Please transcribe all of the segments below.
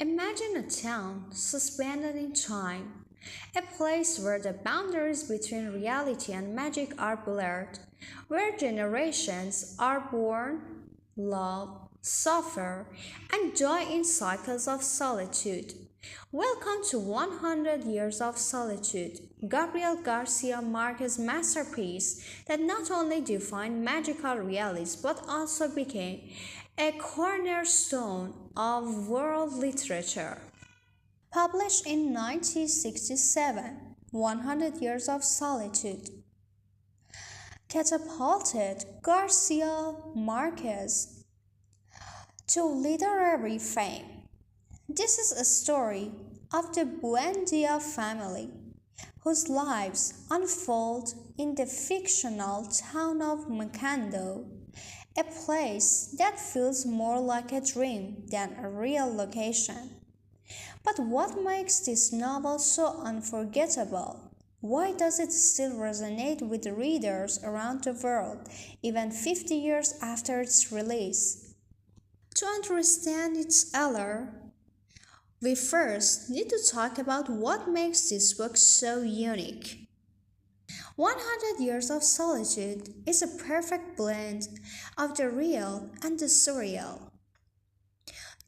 Imagine a town suspended in time, a place where the boundaries between reality and magic are blurred, where generations are born, love, suffer, and die in cycles of solitude. Welcome to 100 Years of Solitude, Gabriel García Márquez's masterpiece that not only defined magical realism but also became a cornerstone of world literature. Published in 1967, 100 Years of Solitude catapulted Garcia Marquez to literary fame. This is a story of the Buendía family, whose lives unfold in the fictional town of Macondo, a place that feels more like a dream than a real location. But what makes this novel so unforgettable? Why does it still resonate with readers around the world, even 50 years after its release? To understand its allure, we first need to talk about what makes this book so unique. 100 Years of Solitude is a perfect blend of the real and the surreal.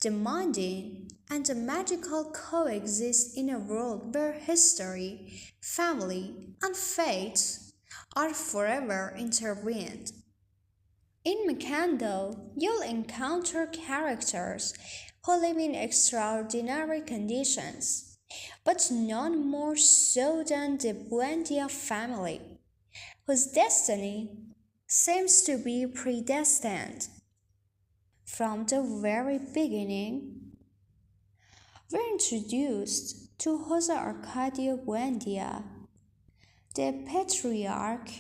The mundane and the magical coexist in a world where history, family, and fate are forever intertwined. In Macondo, you'll encounter characters who live in extraordinary conditions, but none more so than the Buendía family, whose destiny seems to be predestined. From the very beginning, we're introduced to Jose Arcadio Buendía, the patriarch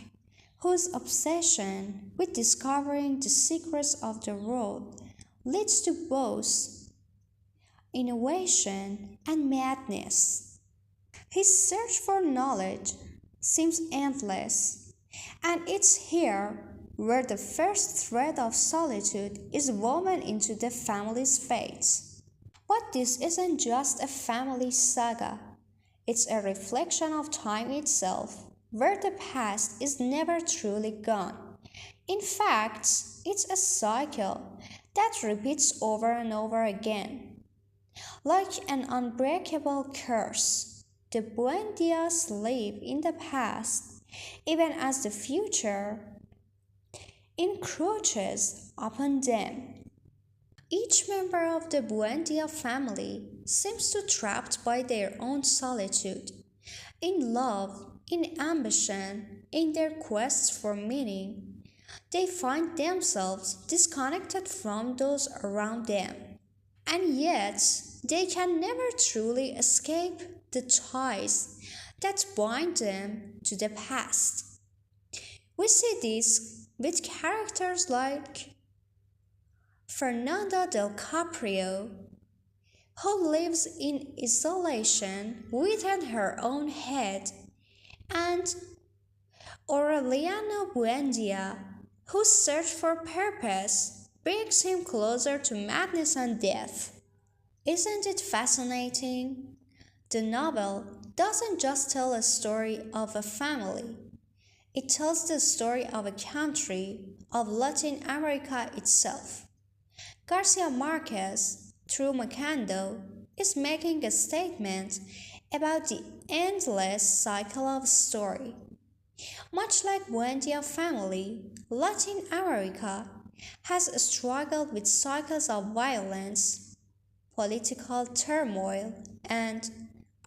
whose obsession with discovering the secrets of the world leads to both innovation and madness. His search for knowledge seems endless, and it's here where the first thread of solitude is woven into the family's fate. But this isn't just a family saga, it's a reflection of time itself, where the past is never truly gone. In fact, it's a cycle that repeats over and over again. Like an unbreakable curse, the Buendias live in the past, even as the future encroaches upon them. Each member of the Buendia family seems to trapped by their own solitude, in love, in ambition, in their quest for meaning. They find themselves disconnected from those around them, and yet they can never truly escape the ties that bind them to the past. We see this with characters like Fernanda del Caprio, who lives in isolation within her own head, and Aureliano Buendia, whose search for purpose brings him closer to madness and death. Isn't it fascinating? The novel doesn't just tell a story of a family. It tells the story of a country, of Latin America itself. Garcia Marquez, through Macondo, is making a statement about the endless cycle of story. Much like Buendia family, Latin America has struggled with cycles of violence, political turmoil, and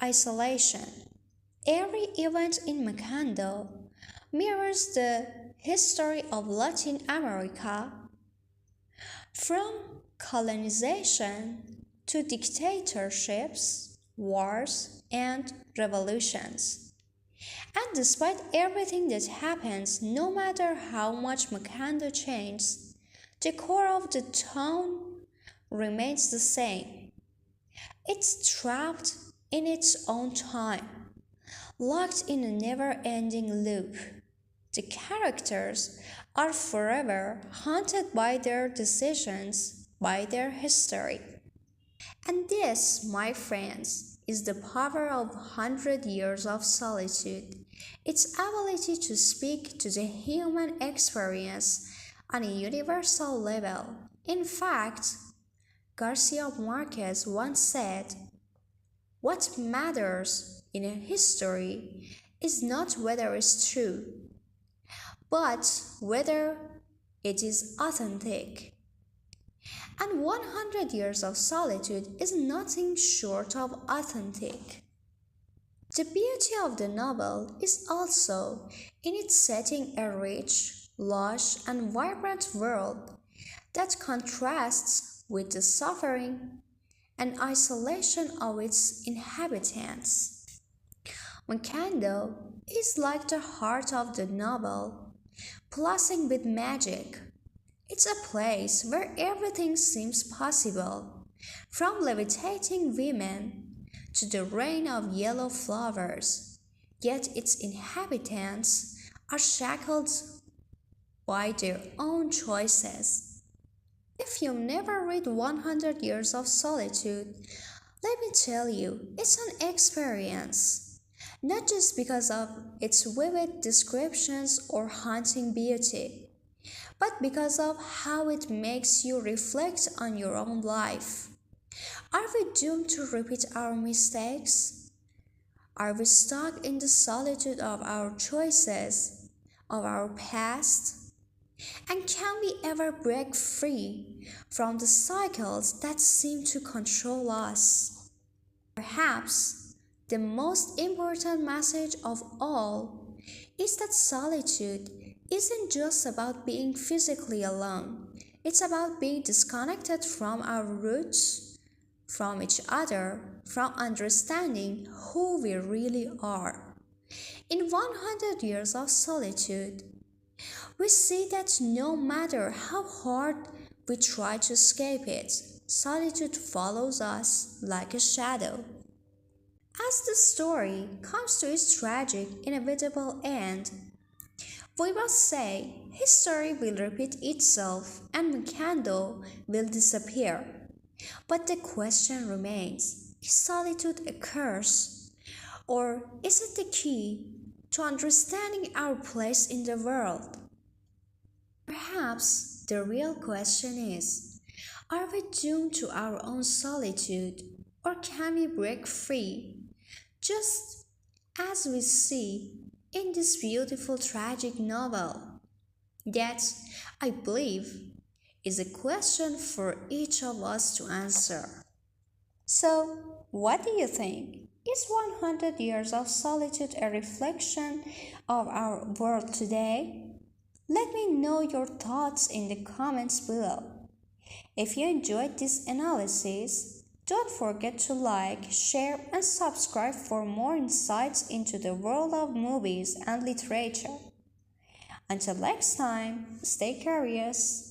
isolation. Every event in Macondo mirrors the history of Latin America, from colonization to dictatorships, wars, and revolutions. And despite everything that happens, no matter how much Macondo changes, the core of the town remains the same. It's trapped in its own time, locked in a never-ending loop. The characters are forever haunted by their decisions, by their history. And this, my friends, is the power of 100 Years of Solitude. Its ability to speak to the human experience on a universal level. In fact, Garcia Marquez once said, "What matters in a history is not whether it's true, but whether it is authentic." And 100 Years of Solitude is nothing short of authentic. The beauty of the novel is also in its setting a rich, lush, and vibrant world that contrasts with the suffering and isolation of its inhabitants. Macondo is like the heart of the novel, pulsing with magic. It's a place where everything seems possible, from levitating women to the rain of yellow flowers, yet its inhabitants are shackled by their own choices. If you never read 100 Years of Solitude, let me tell you, it's an experience, not just because of its vivid descriptions or haunting beauty, but because of how it makes you reflect on your own life. Are we doomed to repeat our mistakes? Are we stuck in the solitude of our choices, of our past? And can we ever break free from the cycles that seem to control us? Perhaps the most important message of all is that solitude isn't just about being physically alone. It's about being disconnected from our roots, from each other, from understanding who we really are. In 100 Years of Solitude, we see that no matter how hard we try to escape it, solitude follows us like a shadow. As the story comes to its tragic, inevitable end, we must say history will repeat itself and Macondo will disappear. But the question remains, is solitude a curse? Or is it the key to understanding our place in the world? Perhaps the real question is, are we doomed to our own solitude, or can we break free? Just as we see in this beautiful tragic novel. That, I believe, is a question for each of us to answer. So, what do you think? Is 100 Years of Solitude a reflection of our world today? Let me know your thoughts in the comments below. If you enjoyed this analysis, don't forget to like, share, and subscribe for more insights into the world of movies and literature. Until next time, stay curious.